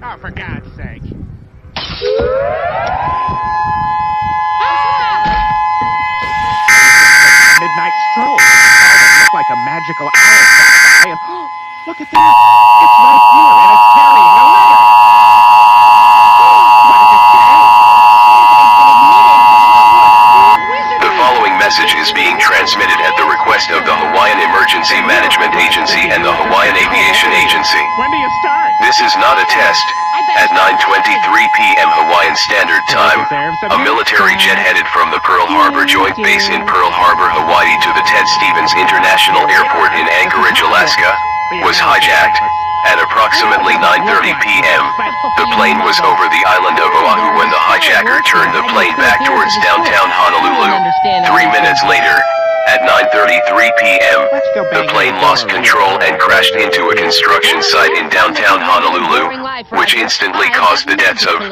Oh, for God's sake. Midnight stroll. Look like a magical owl flying by. Look at that. It's right here, and it's carrying a letter. What does it say? The following message is being transmitted at the request of the Hawaiian Emergency Management Agency and the Hawaiian Aviation Agency. When do you start? This is not a test. At 9:23 p.m. Hawaiian Standard Time, a military jet headed from the Pearl Harbor Joint Base in Pearl Harbor, Hawaii to the Ted Stevens International Airport in Anchorage, Alaska, was hijacked. At approximately 9:30 p.m., the plane was over the island of Oahu when the hijacker turned the plane back towards downtown Honolulu. 3 minutes later, at 9:33 p.m., the plane lost control and crashed into a construction site in downtown Honolulu, which instantly caused the deaths of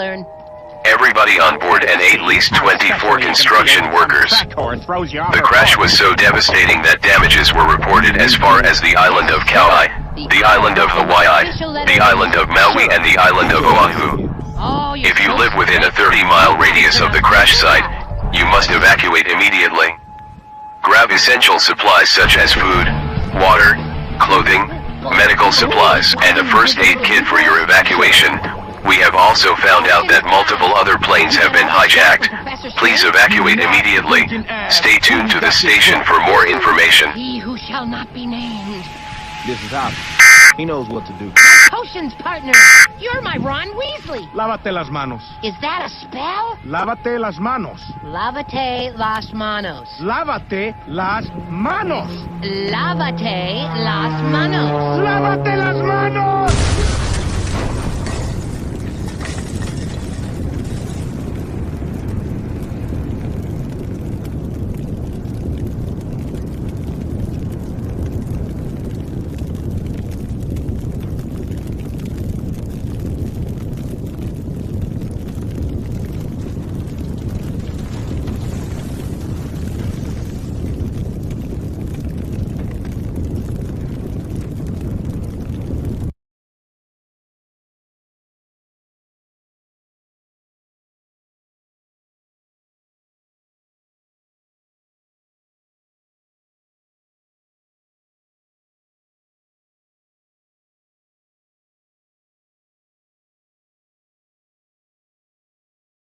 everybody on board and at least 24 construction workers. The crash was so devastating that damages were reported as far as the island of Kauai, the island of Hawaii, the island of Maui, and the island of Oahu. If you live within a 30-mile radius of the crash site, you must evacuate immediately. Grab essential supplies such as food, water, clothing, medical supplies, and a first aid kit for your evacuation. We have also found out that multiple other planes have been hijacked. Please evacuate immediately. Stay tuned to the station for more information. He who shall not be named. This is Hop. He knows what to do. Potions partner, you're my Ron Weasley. Lávate las manos. Is that a spell? Lávate las manos. Lávate las manos. Lávate las manos. Lávate las manos. Lávate las manos.